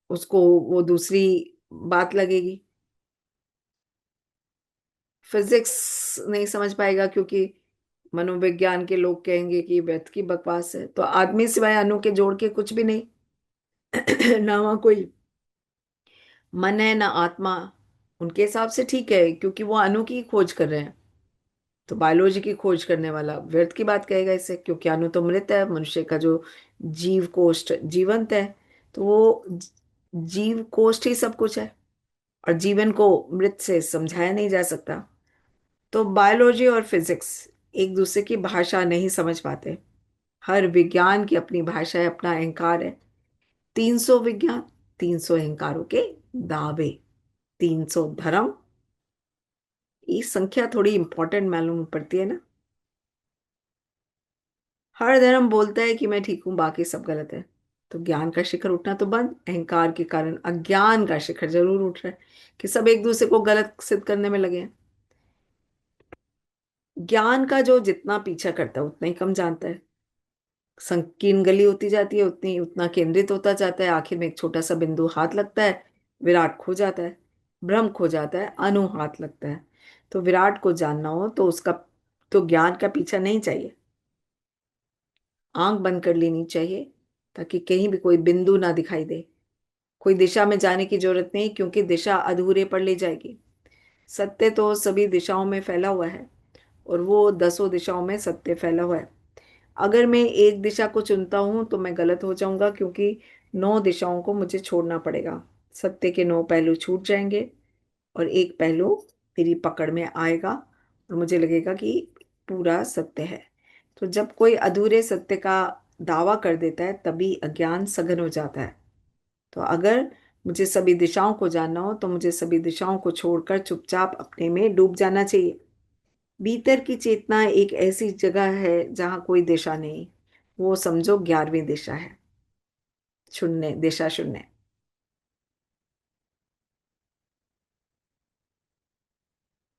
उसको वो दूसरी बात लगेगी। फिजिक्स नहीं समझ पाएगा क्योंकि मनोविज्ञान के लोग कहेंगे कि व्यर्थ की बकवास है। तो आदमी सिवाय अणु के जोड़ के कुछ भी नहीं। ना वहाँ कोई मन है ना आत्मा। उनके हिसाब से ठीक है क्योंकि वो अणु की खोज कर रहे हैं। तो बायोलॉजी की खोज करने वाला व्यर्थ की बात कहेगा इसे, क्योंकि अणु तो मृत है, मनुष्य का जो जीव कोष्ठ जीवंत है। तो वो जीव कोष्ठ ही सब कुछ है, और जीवन को मृत से समझाया नहीं जा सकता। तो बायोलॉजी और फिजिक्स एक दूसरे की भाषा नहीं समझ पाते। हर विज्ञान की अपनी भाषा है, अपना अहंकार है। 300 विज्ञान, 300 अहंकारों के दावे, 300 धर्म। ये संख्या थोड़ी इंपॉर्टेंट मालूम पड़ती है ना। हर धर्म बोलता है कि मैं ठीक हूं, बाकी सब गलत है। तो ज्ञान का शिखर उठना तो बंद, अहंकार के कारण अज्ञान का शिखर जरूर उठ रहा है कि सब एक दूसरे को गलत सिद्ध करने में लगे हैं। ज्ञान का जो जितना पीछा करता है उतना ही कम जानता है। संकीर्ण गली होती जाती है, उतनी उतना केंद्रित होता जाता है। आखिर में एक छोटा सा बिंदु हाथ लगता है, विराट खो जाता है। ब्रह्म खो जाता है, अनु हाथ लगता है। तो विराट को जानना हो तो उसका तो ज्ञान का पीछा नहीं चाहिए, आंख बंद कर लेनी चाहिए ताकि कहीं भी कोई बिंदु ना दिखाई दे। कोई दिशा में जाने की जरूरत नहीं, क्योंकि दिशा अधूरे पर ले जाएगी। सत्य तो सभी दिशाओं में फैला हुआ है, और वो 10 दिशाओं में सत्य फैला हुआ है। अगर मैं एक दिशा को चुनता हूं तो मैं गलत हो जाऊंगा, क्योंकि 9 दिशाओं को मुझे छोड़ना पड़ेगा। सत्य के 9 पहलू छूट जाएंगे और एक पहलू मेरी पकड़ में आएगा, और मुझे लगेगा कि पूरा सत्य है। तो जब कोई अधूरे सत्य का दावा कर देता है तभी अज्ञान सघन हो जाता है। तो अगर मुझे सभी दिशाओं को जानना हो तो मुझे सभी दिशाओं को छोड़कर चुपचाप अपने में डूब जाना चाहिए। भीतर की चेतना एक ऐसी जगह है जहां कोई दिशा नहीं। वो समझो 11वीं दिशा है, शून्य दिशा, शून्य।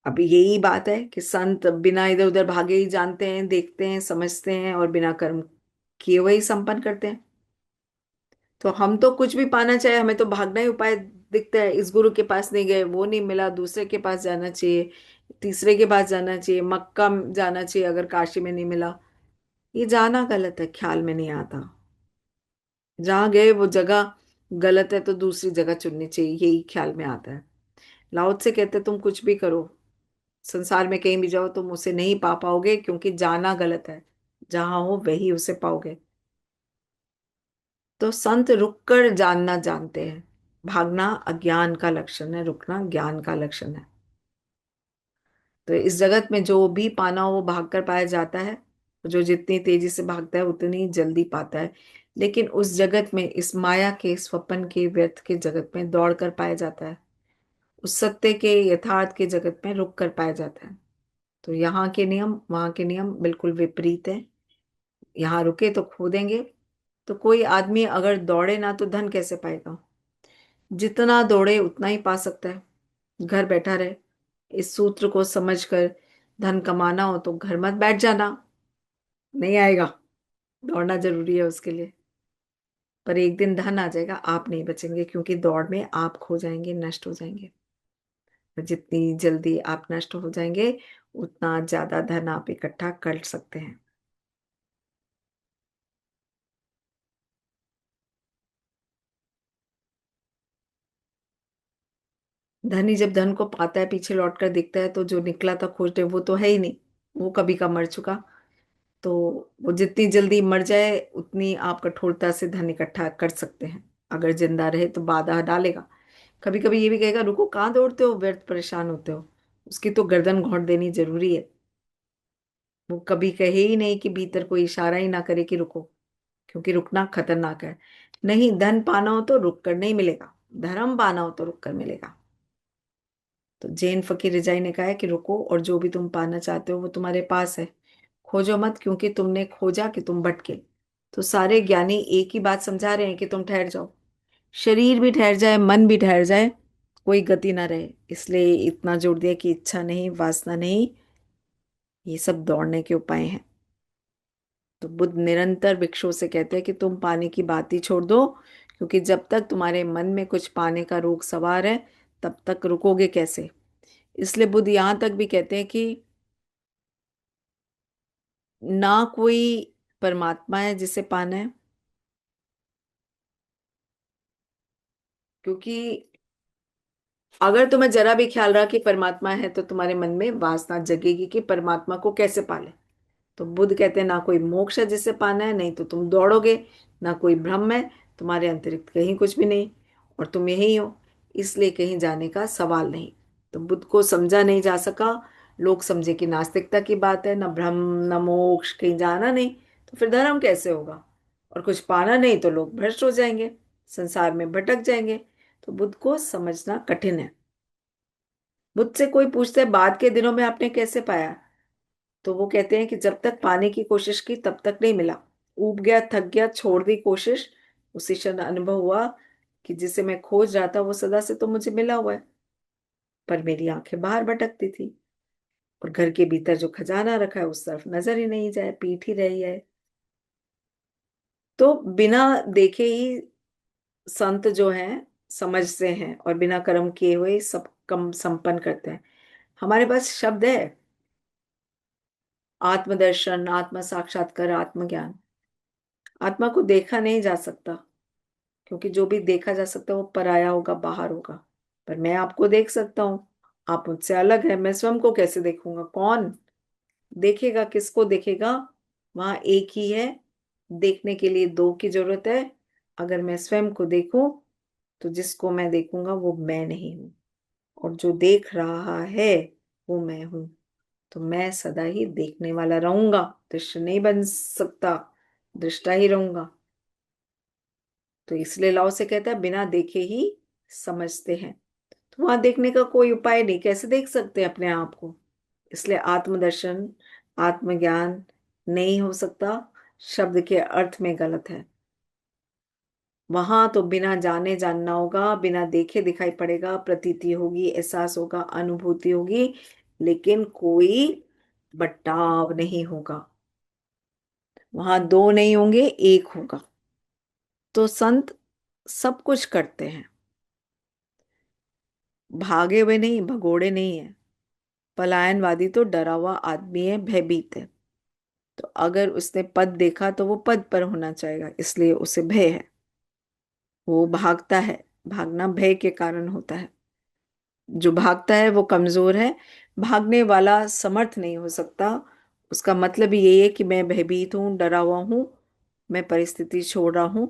अब यही बात है कि संत बिना इधर उधर भागे ही जानते हैं, देखते हैं, समझते हैं, और बिना कर्म किए हुए ही संपन्न करते हैं। तो हम तो कुछ भी पाना चाहे हमें तो भागना ही उपाय दिखता है। इस गुरु के पास नहीं गए, वो नहीं मिला, दूसरे के पास जाना चाहिए, तीसरे के पास जाना चाहिए, मक्का जाना चाहिए अगर काशी में नहीं मिला। ये जाना गलत है, ख्याल में नहीं आता। जहां गए वो जगह गलत है तो दूसरी जगह चुननी चाहिए, यही ख्याल में आता है। लाओ से कहते तुम कुछ भी करो, संसार में कहीं भी जाओ तुम उसे नहीं पा पाओगे, क्योंकि जाना गलत है। जहां हो वही उसे पाओगे। तो संत रुककर जानना जानते हैं। भागना अज्ञान का लक्षण है, रुकना ज्ञान का लक्षण है। तो इस जगत में जो भी पाना हो वो भाग कर पाया जाता है। जो जितनी तेजी से भागता है उतनी जल्दी पाता है। लेकिन उस जगत में, इस माया के, स्वप्न के, व्यर्थ के जगत में दौड़ कर पाया जाता है। उस सत्य के, यथार्थ के जगत में रुक कर पाया जाता है। तो यहाँ के नियम वहाँ के नियम बिल्कुल विपरीत है। यहाँ रुके तो खो देंगे। तो कोई आदमी अगर दौड़े ना तो धन कैसे पाएगा? जितना दौड़े उतना ही पा सकता है। घर बैठा रहे। इस सूत्र को समझकर धन कमाना हो तो घर मत बैठ जाना, नहीं आएगा। दौड़ना जरूरी है उसके लिए। पर एक दिन धन आ जाएगा, आप नहीं बचेंगे, क्योंकि दौड़ में आप खो जाएंगे, नष्ट हो जाएंगे। और जितनी जल्दी आप नष्ट हो जाएंगे उतना ज्यादा धन आप इकट्ठा कर सकते हैं। धनी जब धन को पाता है, पीछे लौट कर देखता है, तो जो निकला था खोजने वो तो है ही नहीं, वो कभी का मर चुका। तो वो जितनी जल्दी मर जाए उतनी आप कठोरता से धन इकट्ठा कर सकते हैं। अगर जिंदा रहे तो बाधा डालेगा, कभी कभी ये भी कहेगा रुको कहाँ दौड़ते हो, व्यर्थ परेशान होते हो। उसकी तो गर्दन घोंट देनी जरूरी है। वो कभी कहे ही नहीं कि भीतर कोई इशारा ही ना करे कि रुको, क्योंकि रुकना खतरनाक है। नहीं, धन पाना हो तो रुक कर नहीं मिलेगा, धर्म पाना हो तो रुक कर मिलेगा। तो जैन फकीर रिजाई ने कहा है कि रुको, और जो भी तुम पाना चाहते हो वो तुम्हारे पास है। खोजो मत, क्योंकि तुमने खोजा कि तुम भटके। तो सारे ज्ञानी एक ही बात समझा रहे हैं कि तुम ठहर जाओ। शरीर भी ठहर जाए, मन भी ठहर जाए, कोई गति ना रहे। इसलिए इतना जोर दिया कि इच्छा नहीं, वासना नहीं, ये सब दौड़ने के उपाय हैं। तो बुद्ध निरंतर भिक्षुओं से कहते हैं कि तुम पाने की बात ही छोड़ दो, क्योंकि जब तक तुम्हारे मन में कुछ पाने का रोग सवार है, तब तक रुकोगे कैसे। इसलिए बुद्ध यहाँ तक भी कहते हैं कि ना कोई परमात्मा है जिसे पाना है, क्योंकि अगर तुम्हें जरा भी ख्याल रहा कि परमात्मा है, तो तुम्हारे मन में वासना जगेगी कि परमात्मा को कैसे पाले। तो बुद्ध कहते हैं ना कोई मोक्ष है जिसे पाना है, नहीं तो तुम दौड़ोगे। ना कोई ब्रह्म है, तुम्हारे अतिरिक्त कहीं कुछ भी नहीं, और तुम यही हो, इसलिए कहीं जाने का सवाल नहीं। तो बुद्ध को समझा नहीं जा सका। लोग समझे कि नास्तिकता की बात है, ना ब्रह्म न मोक्ष, कहीं जाना नहीं, तो फिर धर्म कैसे होगा। और कुछ पाना नहीं तो लोग भ्रष्ट हो जाएंगे, संसार में भटक जाएंगे। तो बुद्ध को समझना कठिन है। बुद्ध से कोई पूछता है बाद के दिनों में आपने कैसे पाया, तो वो कहते हैं कि जब तक पाने की कोशिश की तब तक नहीं मिला। ऊब गया, थक गया, छोड़ दी कोशिश, उसी क्षण अनुभव हुआ कि जिसे मैं खोज रहा था वो सदा से तो मुझे मिला हुआ है, पर मेरी आंखें बाहर भटकती थी, और घर के भीतर जो खजाना रखा है उस तरफ नजर ही नहीं जाए, पीठ ही रही है। तो बिना देखे ही संत जो हैं समझते हैं, और बिना कर्म किए हुए सब कम संपन्न करते हैं। हमारे पास शब्द है, आत्मदर्शन, आत्म साक्षात्कार, आत्मज्ञान। आत्मा को देखा नहीं जा सकता, क्योंकि जो भी देखा जा सकता है वो पराया होगा, बाहर होगा। पर मैं आपको देख सकता हूँ, आप मुझसे अलग है। मैं स्वयं को कैसे देखूंगा, कौन देखेगा, किसको देखेगा। वहां एक ही है, देखने के लिए दो की जरूरत है। अगर मैं स्वयं को देखूं, तो जिसको मैं देखूंगा वो मैं नहीं हूं, और जो देख रहा है वो मैं हूं। तो मैं सदा ही देखने वाला रहूंगा, दृश्य नहीं बन सकता, दृष्टा ही रहूंगा। तो इसलिए लाओ से कहता है बिना देखे ही समझते हैं। तो वहां देखने का कोई उपाय नहीं, कैसे देख सकते हैं अपने आप को। इसलिए आत्मदर्शन, आत्मज्ञान नहीं हो सकता, शब्द के अर्थ में गलत है। वहां तो बिना जाने जानना होगा, बिना देखे दिखाई पड़ेगा, प्रतीति होगी, एहसास होगा, अनुभूति होगी, लेकिन कोई बट्टाव नहीं होगा। वहां दो नहीं होंगे, एक होगा। तो संत सब कुछ करते हैं, भागे हुए नहीं, भगोड़े नहीं है। पलायनवादी तो डरा हुआ आदमी है, भयभीत है। तो अगर उसने पद देखा तो वो पद पर होना चाहेगा, इसलिए उसे भय है, वो भागता है। भागना भय के कारण होता है। जो भागता है वो कमजोर है, भागने वाला समर्थ नहीं हो सकता। उसका मतलब ही यही है कि मैं भयभीत हूं, डरा हुआ हूं, मैं परिस्थिति छोड़ रहा हूं।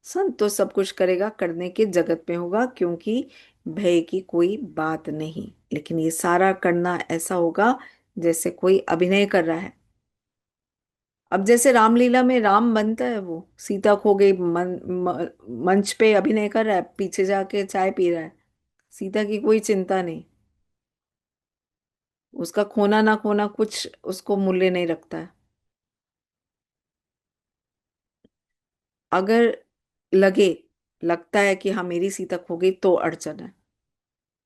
संत तो सब कुछ करेगा, करने के जगत में होगा, क्योंकि भय की कोई बात नहीं। लेकिन ये सारा करना ऐसा होगा जैसे कोई अभिनय कर रहा है। अब जैसे रामलीला में राम बनता है, वो सीता खो गई, मंच पे अभिनय कर रहा है, पीछे जाके चाय पी रहा है, सीता की कोई चिंता नहीं। उसका खोना ना खोना कुछ उसको मूल्य नहीं रखता है। अगर लगे, लगता है कि हाँ मेरी सीता खो गई तो अड़चन है,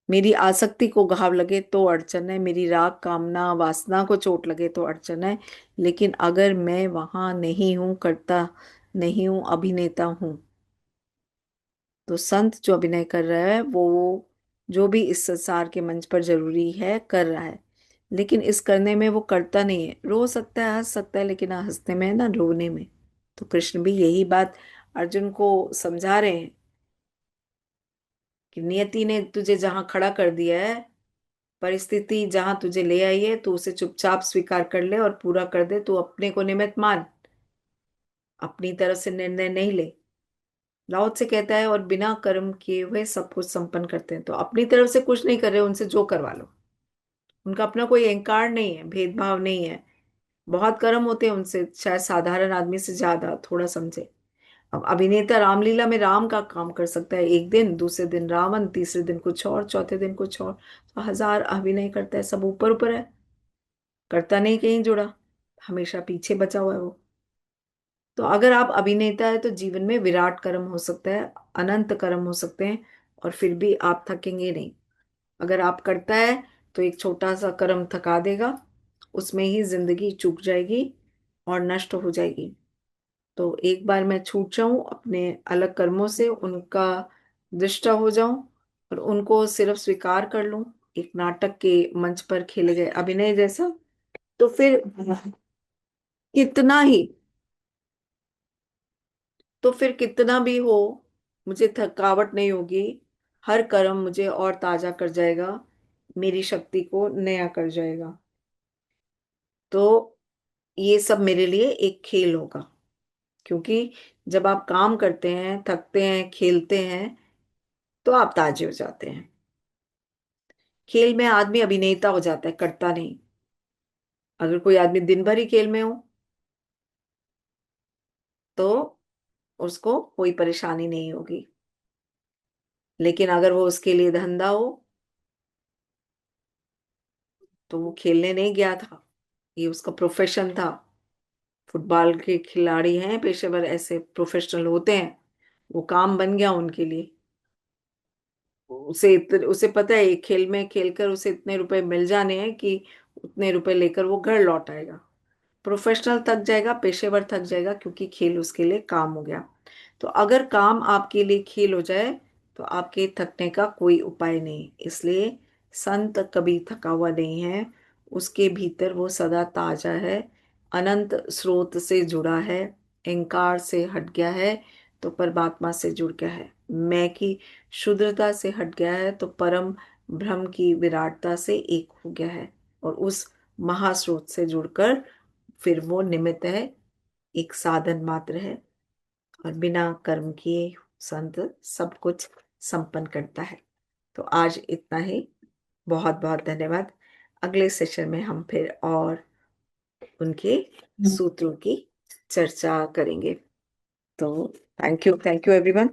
मेरी आसक्ति को घाव लगे तो अड़चन है, मेरी राग कामना वासना को चोट लगे तो अड़चन है। लेकिन अगर मैं वहां नहीं हूं, करता नहीं हूं, अभिनेता हूं, तो संत जो अभिनय कर रहा है वो जो भी इस संसार के मंच पर जरूरी है कर रहा है। लेकिन इस करने में वो करता नहीं है, रो सकता है, हंस सकता है, लेकिन ना हंसने में ना रोने में। तो कृष्ण भी यही बात अर्जुन को समझा रहे हैं कि नियति ने तुझे जहां खड़ा कर दिया है, परिस्थिति जहां तुझे ले आई है, तू उसे चुपचाप स्वीकार कर ले और पूरा कर दे। तू अपने को निमित्त मान, अपनी तरफ से निर्णय नहीं ले। लाओ से कहता है, और बिना कर्म किए हुए सब कुछ संपन्न करते हैं। तो अपनी तरफ से कुछ नहीं कर रहे, उनसे जो करवा लो। उनका अपना कोई अहंकार नहीं है, भेदभाव नहीं है। बहुत कर्म होते हैं उनसे, शायद साधारण आदमी से ज्यादा, थोड़ा समझे। अब अभिनेता रामलीला में राम का काम कर सकता है एक दिन, दूसरे दिन रावण, तीसरे दिन कुछ और, चौथे दिन कुछ और। तो हजार अभिनय करता है, सब ऊपर ऊपर है, करता नहीं कहीं जुड़ा, हमेशा पीछे बचा हुआ है वो। तो अगर आप अभिनेता है तो जीवन में विराट कर्म हो सकता है, अनंत कर्म हो सकते हैं, और फिर भी आप थकेंगे नहीं। अगर आप करता है तो एक छोटा सा कर्म थका देगा, उसमें ही जिंदगी चूक जाएगी और नष्ट हो जाएगी। तो एक बार मैं छूट जाऊं अपने अलग कर्मों से, उनका दृष्टा हो जाऊं और उनको सिर्फ स्वीकार कर लूं, एक नाटक के मंच पर खेले गए अभिनय जैसा, तो फिर कितना ही, तो फिर कितना भी हो, मुझे थकावट नहीं होगी। हर कर्म मुझे और ताजा कर जाएगा, मेरी शक्ति को नया कर जाएगा। तो ये सब मेरे लिए एक खेल होगा, क्योंकि जब आप काम करते हैं, थकते हैं, खेलते हैं, तो आप ताजे हो जाते हैं। खेल में आदमी अभिनेता हो जाता है, करता नहीं। अगर कोई आदमी दिन भर ही खेल में हो तो उसको कोई परेशानी नहीं होगी, लेकिन अगर वो उसके लिए धंधा हो, तो वो खेलने नहीं गया था, ये उसका प्रोफेशन था। फुटबॉल के खिलाड़ी हैं पेशेवर, ऐसे प्रोफेशनल होते हैं, वो काम बन गया उनके लिए। उसे पता है, एक खेल में खेलकर उसे इतने रुपए मिल जाने हैं कि उतने रुपए लेकर वो घर लौट आएगा। प्रोफेशनल थक जाएगा, पेशेवर थक जाएगा, क्योंकि खेल उसके लिए काम हो गया। तो अगर काम आपके लिए खेल हो जाए तो आपके थकने का कोई उपाय नहीं। इसलिए संत कभी थका हुआ नहीं है, उसके भीतर वो सदा ताजा है, अनंत स्रोत से जुड़ा है, अहंकार से हट गया है तो परमात्मा से जुड़ गया है, मैं की शुद्रता से हट गया है तो परम ब्रह्म की विराटता से एक हो गया है। और उस महास्रोत से जुड़कर फिर वो निमित्त है, एक साधन मात्र है, और बिना कर्म किए संत सब कुछ संपन्न करता है। तो आज इतना ही, बहुत बहुत धन्यवाद। अगले सेशन में हम फिर और उनके सूत्रों की चर्चा करेंगे। तो थैंक यू एवरीवन।